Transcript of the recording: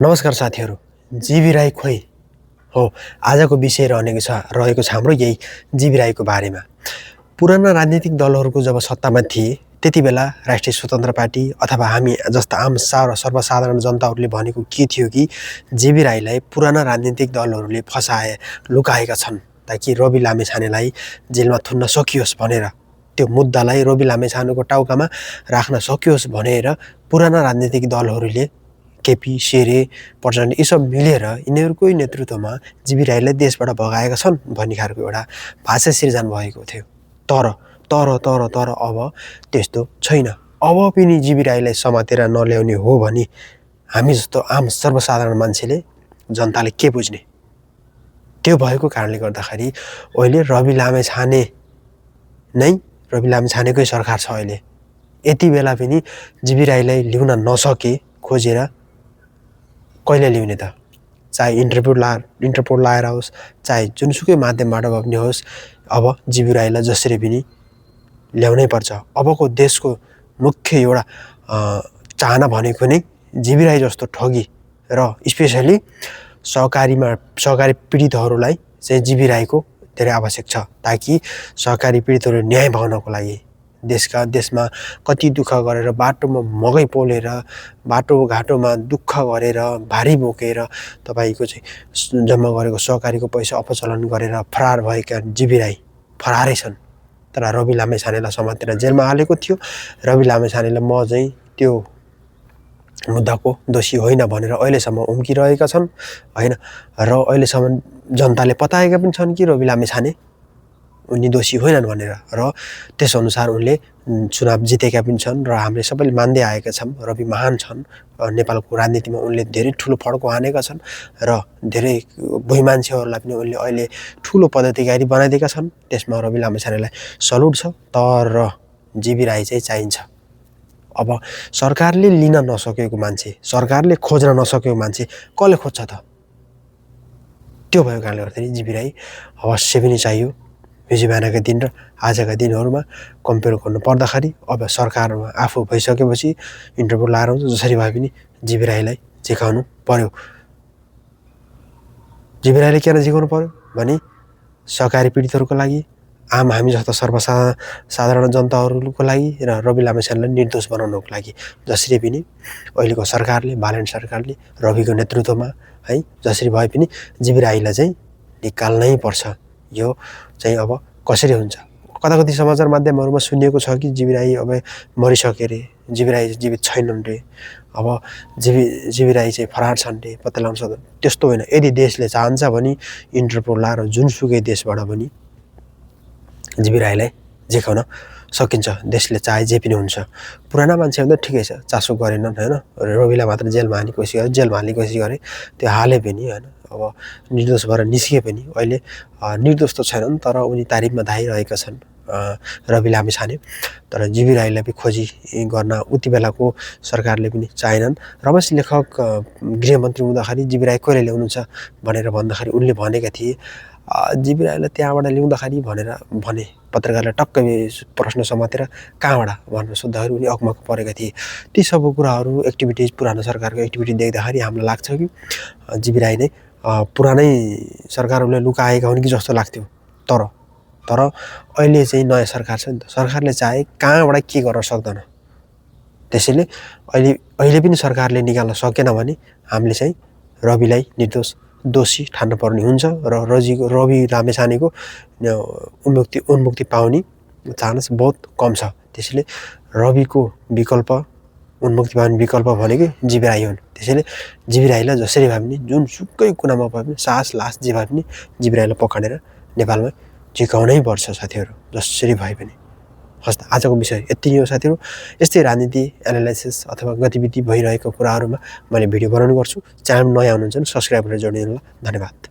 नमस्कार साथीहरू, जीवी राई खोइ हो आजको विषय रहेको छ हाम्रो यही जीवी राईको बारेमा। पुराना राजनीतिक दलहरूको जब सत्तामा थिए त्यति बेला राष्ट्रिय स्वतन्त्र पार्टी अथवा हामी जस्ता आम सर्वसाधारण जनताहरूले भनेको के थियो कि जीवी राईलाई पुराना राजनीतिक दलहरूले फसाए लुकाएका छन् ताकि रवि लामेछानेलाई जेलमा थुन्न सकियोस् भनेर, त्यो मुद्दालाई रवि लामेछानेको टाउकामा राख्न सकियोस् भनेर पुराना राजनीतिक दलहरूले केपी शेरे प्रचण्ड यी सब मिलेर यिनीहरूकै नेतृत्वमा जीवी राईलाई देशबाट भगाएका छन् भन्ने खालको एउटा भाषा सिर्जना भएको थियो। तर तर तर तर अब त्यस्तो छैन। अब पनि जीवी राईलाई समातेर नल्याउने हो भने हामी जस्तो आम सर्वसाधारण मान्छेले जनताले के बुझ्ने? त्यो भएको कारणले गर्दाखेरि अहिले रवि लामेछानेकै सरकार छ अहिले। यति बेला पनि जीवी राईलाई ल्याउन नसके खोजेर कहिले ल्याउने त? चाहे इन्टरपोल लाएर होस्, चाहे जुनसुकै माध्यमबाट पनि होस्, अब जीवी राईलाई जसरी पनि ल्याउनै पर्छ। अबको देशको मुख्य एउटा चाहना भनेको नै जीवी राई जस्तो ठगी र स्पेसली सहकारी पीडितहरूलाई चाहिँ जीवी राईको धेरै आवश्यक छ ताकि सहकारी पीडितहरू न्याय पाउनको लागि देशमा कति दुःख गरेर बाटोमा मकै पोलेर बाटोघाटोमा दुःख गरेर भारी बोकेर तपाईको चाहिँ जम्मा गरेको सहकारीको पैसा अपचलन गरेर फरार भएका जीवी राई फरारै छन्। तर रवि लामेछानेलाई समातेर जेलमा हालेको थियो। रवि लामेछानेलाई म चाहिँ त्यो मुद्दाको दोषी होइन भनेर अहिलेसम्म उम्किरहेका छन् होइन, र अहिलेसम्म जनताले पताएका पनि छन् कि रवि लामेछाने उनी दोषी होइनन् भनेर, र त्यसअनुसार उनले चुनाव जितेका पनि छन् र हामीले सबैले मान्दै आएका छौँ। रवि महान छन्, नेपालको राजनीतिमा उनले धेरै ठुलो फड्को हानेका छन् र धेरै भुइँ मान्छेहरूलाई पनि उनले अहिले ठुलो पदाधिकारी बनाइदिएका छन्। त्यसमा रवि लामेछानेलाई सल्युट छ। तर जीवी राई चाहिँ चाहिन्छ। अब सरकारले लिन नसकेको मान्छे, सरकारले खोज्न नसकेको मान्छे कसले खोज्छ त? त्यो भएको कारणले गर्दाखेरि जीवी राई अवश्य पनि चाहियो। हिजो बिहानका दिन र आजका दिनहरूमा कम्पेयर गर्नु पर्दाखेरि अब सरकारमा आफू भइसकेपछि इन्टरभ्यू लाएर हुन्छ जसरी भए पनि जीवी राईलाई झिकाउनु पर्यो। जीवी राईले किन झिकाउनु पर्यो भने सहकारी पीडितहरूको लागि, हामी जस्ता सर्वसाधारण जनताहरूको लागि र रवि लामेछानेलाई निर्दोष बनाउनको लागि। जसरी पनि अहिलेको सरकारले, बालेन सरकारले रविको नेतृत्वमा है जसरी भए पनि जीवी राईलाई चाहिँ निकाल्नै पर्छ। यो चाहिँ अब कसरी हुन्छ? कता समाचार माध्यमहरूमा सुनिएको छ कि जीवी राई अब मरिसके रे, जीवी राई जीवित छैनन् रे, अब जीवी राई चाहिँ फरार छन् रे, पत्ता लगाउन सक्दैन। त्यस्तो होइन। यदि देशले चाहन्छ भने इन्टरपोल लाएर जुनसुकै देशबाट पनि जीवी राईलाई झिकाउन सकिन्छ। देशले चाहे जे पनि हुन्छ। पुराना मान्छेहरू त ठिकै छ, चासो गरेनन् होइन, रविलाई मात्र जेलमा हाल्ने कोसिस गरे, त्यो हाले पनि होइन। अब निर्दोष भएर निस्किए पनि अहिले निर्दोष त छैनन्, तर उनी तारिफमा धाइरहेका छन् रवि लामेछाने। तर जीवी राईलाई पनि खोजी गर्न उति बेलाको सरकारले पनि चाहेनन्। रमेश लेखक गृहमन्त्री हुँदाखेरि जीवी राई कहिले ल्याउनुहुन्छ भनेर भन्दाखेरि उनले भनेका थिए जीवी राईलाई त्यहाँबाट ल्याउँदाखेरि भने पत्रकारले टक्कै प्रश्न समातेर कहाँबाट भनेर सोद्धाखेरि उनी अकमक परेका थिए। ती सब कुराहरू एक्टिभिटिज, पुरानो सरकारको एक्टिभिटी देख्दाखेरि हामीलाई लाग्छ कि जीवी राई नै पुरानै सरकारहरूले लुकाएका हुन् कि जस्तो लाग्थ्यो। तर अहिले चाहिँ नयाँ सरकार छ नि त, सरकारले चाहे कहाँबाट के गर्न सक्दैन। त्यसैले अहिले पनि सरकारले निकाल्न सकेन भने हामीले चाहिँ रविलाई दोषी ठान्न पर्ने हुन्छ र रवि लामेछानेको उन्मुक्ति पाउने चान्स बहुत कम छ। त्यसैले रविको विकल्प, उन्मुक्ति पाउने विकल्प भनेकै जीवी राई हुन्। त्यसैले जीवी राईलाई जसरी भए पनि जुनसुकै कुनामा भए पनि लास जे भए पनि जीवी राईलाई पक्राएर नेपालमा झिकाउनै पर्छ साथीहरू, जसरी भए पनि। हस्, आजको विषय यति नै हो साथीहरू। यस्तै राजनीति एनालाइसिस अथवा गतिविधि भइरहेको कुराहरूमा मैले भिडियो बनाउने गर्छु। च्यानल नयाँ हुनुहुन्छ भने सब्सक्राइब गरेर जोडिनु होला। धन्यवाद।